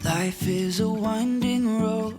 Life is a winding road.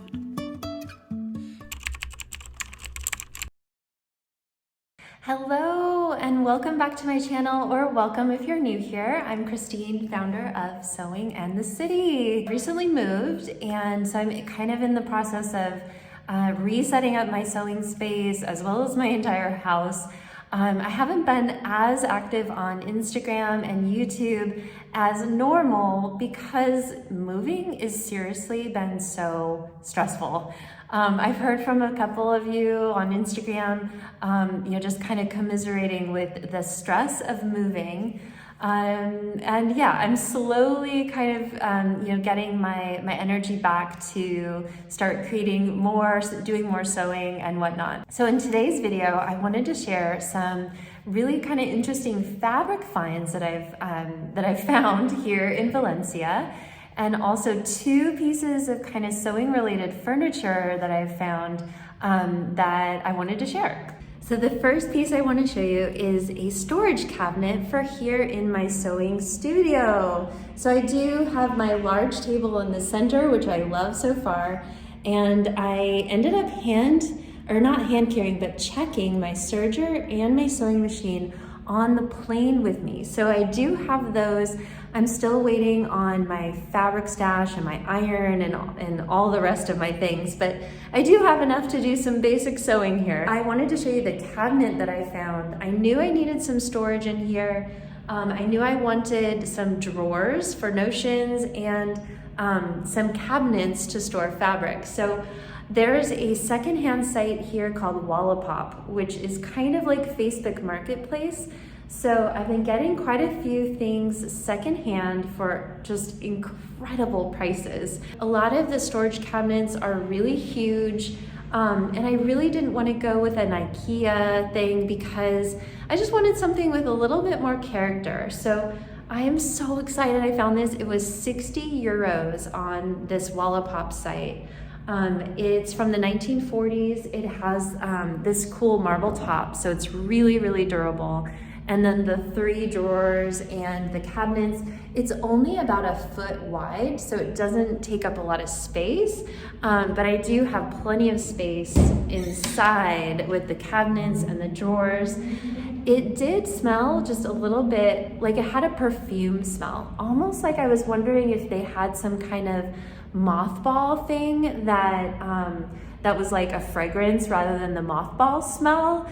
Hello and welcome back to my channel, or welcome if you're new here. I'm Christine, founder of Sewing and the City. Recently moved, and so I'm kind of in the process of resetting up my sewing space as well as my entire house. I haven't been as active on Instagram and YouTube as normal because moving is seriously been so stressful. I've heard from a couple of you on Instagram, just kind of commiserating with the stress of moving. And yeah, I'm slowly kind of, getting my energy back to start creating more, doing more sewing and whatnot. So in today's video, I wanted to share some really kind of interesting fabric finds that I've found here in Valencia, and also two pieces of kind of sewing related furniture that I've found that I wanted to share. So the first piece I want to show you is a storage cabinet for here in my sewing studio. So I do have my large table in the center, which I love so far, and I ended up not hand carrying, but checking my serger and my sewing machine on the plane with me. So I do have those. I'm still waiting on my fabric stash and my iron and all the rest of my things, but I do have enough to do some basic sewing here. I wanted to show you the cabinet that I found. I knew I needed some storage in here. I knew I wanted some drawers for notions and some cabinets to store fabric. So there's a secondhand site here called Wallapop, which is kind of like Facebook Marketplace. So I've been getting quite a few things secondhand for just incredible prices. A lot of the storage cabinets are really huge, and I really didn't want to go with an IKEA thing because I just wanted something with a little bit more character. So I am so excited I found this. It was 60 euros on this Wallapop site. It's from the 1940s. It has this cool marble top, so it's really, really durable. And then the 3 drawers and the cabinets, it's only about a foot wide, so it doesn't take up a lot of space, but I do have plenty of space inside with the cabinets and the drawers. It did smell just a little bit like it had a perfume smell, almost like I was wondering if they had some kind of mothball thing that was like a fragrance rather than the mothball smell.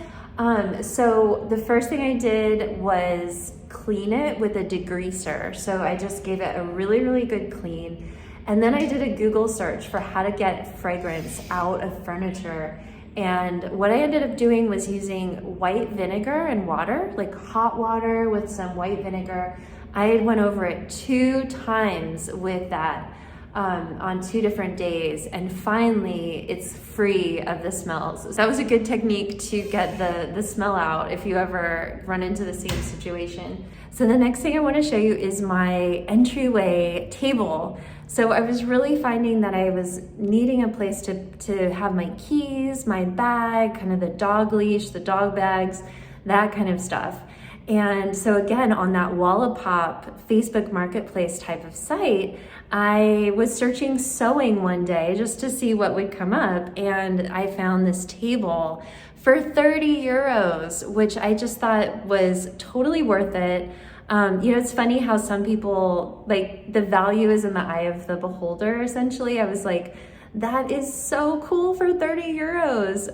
So the first thing I did was clean it with a degreaser. So I just gave it a really, really good clean. And then I did a Google search for how to get fragrance out of furniture. And what I ended up doing was using white vinegar and water, like hot water with some white vinegar. I went over it 2 times with that on 2 different days, and finally it's free of the smells. So that was a good technique to get the smell out if you ever run into the same situation. So the next thing I want to show you is my entryway table. So I was really finding that I was needing a place to have my keys, my bag, kind of the dog leash, the dog bags, that kind of stuff. And so again, on that Wallapop Facebook Marketplace type of site, I was searching sewing one day just to see what would come up, and I found this table for 30 euros, which I just thought was totally worth it. It's funny how some people, like, the value is in the eye of the beholder, essentially. I was like, that is so cool for 30 euros.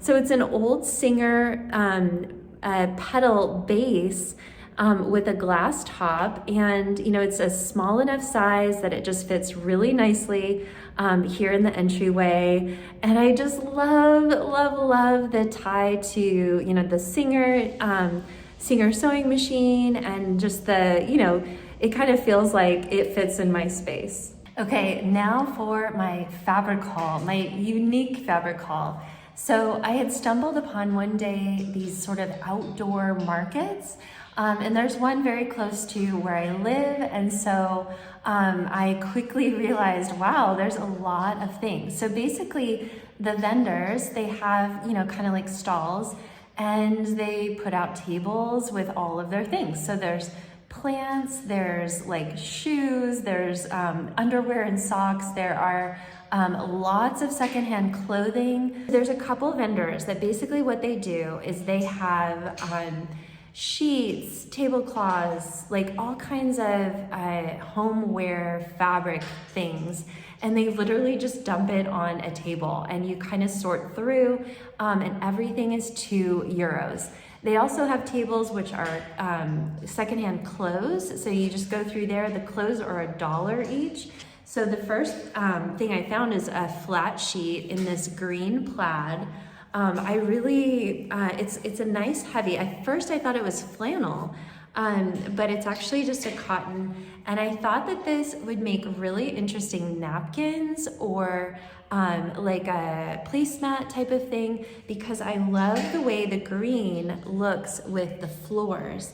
So it's an old Singer pedal base with a glass top, and it's a small enough size that it just fits really nicely here in the entryway. And I just love the tie to the Singer sewing machine, and just it kind of feels like it fits in my space. Okay, now for my fabric haul, my unique fabric haul. So I had stumbled upon one day these sort of outdoor markets, and there's one very close to where I live, and so I quickly realized, wow, there's a lot of things. So basically the vendors, they have, kind of like stalls, and they put out tables with all of their things. So there's plants, there's like shoes, there's underwear and socks. There are lots of secondhand clothing. There's a couple vendors that basically what they do is they have sheets, tablecloths, like all kinds of homeware fabric things. And they literally just dump it on a table and you kind of sort through and everything is €2. They also have tables which are secondhand clothes. So you just go through there. The clothes are $1 each. So the first thing I found is a flat sheet in this green plaid. I really, it's a nice heavy. At first I thought it was flannel, but it's actually just a cotton. And I thought that this would make really interesting napkins or like a placemat type of thing, because I love the way the green looks with the floors.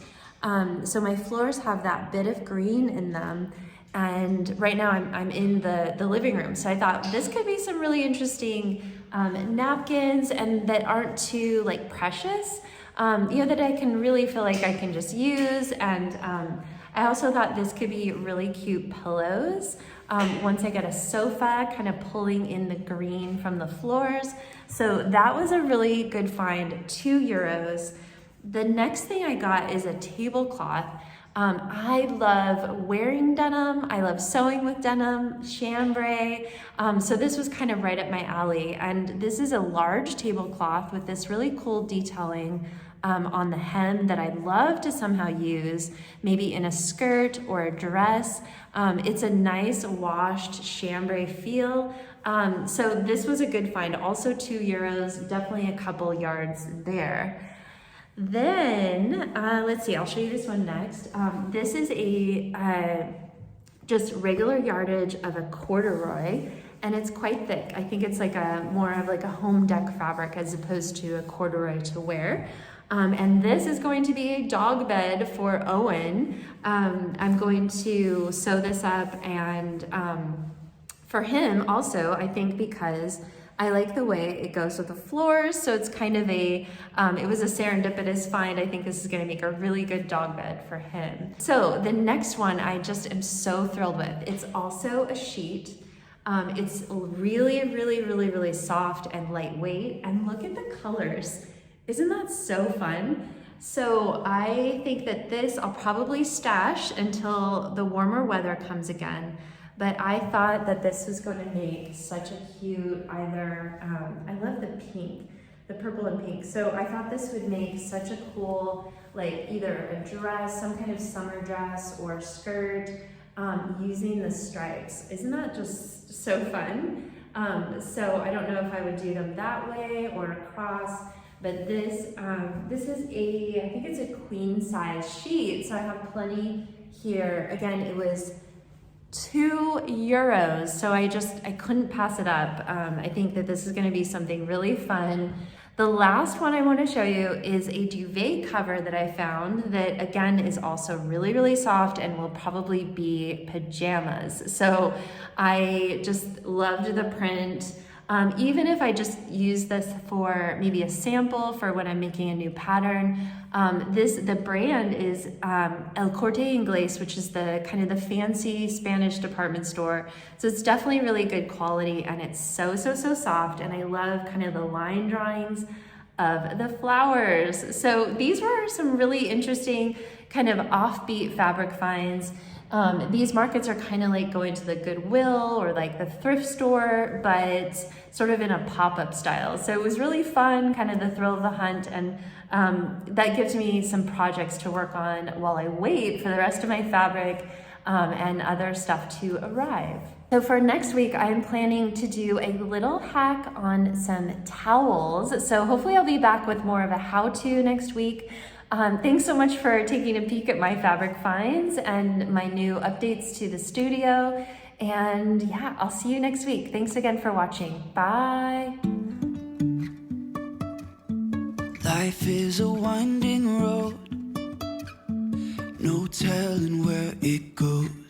So my floors have that bit of green in them. And right now I'm in the living room. So I thought this could be some really interesting napkins and that aren't too like precious, you know, that I can really feel like I can just use. And I also thought this could be really cute pillows. Once I get a sofa, kind of pulling in the green from the floors. So that was a really good find, €2. The next thing I got is a tablecloth. I love wearing denim. I love sewing with denim, chambray. So this was kind of right up my alley. And this is a large tablecloth with this really cool detailing on the hem that I'd love to somehow use, maybe in a skirt or a dress. It's a nice washed chambray feel. So this was a good find. Also €2, definitely a couple yards there. Then, let's see, I'll show you this one next. This is a just regular yardage of a corduroy, and it's quite thick. I think it's like more of like a home deck fabric as opposed to a corduroy to wear. And this is going to be a dog bed for Owen. I'm going to sew this up, and for him also, I think because I like the way it goes with the floors, so it's kind of a, it was a serendipitous find. I think this is gonna make a really good dog bed for him. So the next one I just am so thrilled with. It's also a sheet. It's really, really, really, really soft and lightweight, and look at the colors. Isn't that so fun? So I think that this I'll probably stash until the warmer weather comes again. But I thought that this was going to make such a cute either, I love the pink, the purple and pink. So I thought this would make such a cool, like either a dress, some kind of summer dress or skirt, using the stripes. Isn't that just so fun? So I don't know if I would do them that way or across, but this is I think it's a queen size sheet. So I have plenty here. Again, it was €2, so I couldn't pass it up. I think that this is going to be something really fun. The last one I want to show you is a duvet cover that I found that again is also really, really soft and will probably be pajamas. So I just loved the print. Even if I just use this for maybe a sample for when I'm making a new pattern, the brand is El Corte Inglés, which is the kind of the fancy Spanish department store. So it's definitely really good quality, and it's so, so, so soft. And I love kind of the line drawings of the flowers. So these were some really interesting kind of offbeat fabric finds. These markets are kind of like going to the Goodwill or like the thrift store, but sort of in a pop-up style. So it was really fun, kind of the thrill of the hunt, and that gives me some projects to work on while I wait for the rest of my fabric and other stuff to arrive. So for next week, I'm planning to do a little hack on some towels. So hopefully I'll be back with more of a how-to next week. Thanks so much for taking a peek at my fabric finds and my new updates to the studio. And yeah, I'll see you next week. Thanks again for watching. Bye. Life is a winding road, no telling where it goes.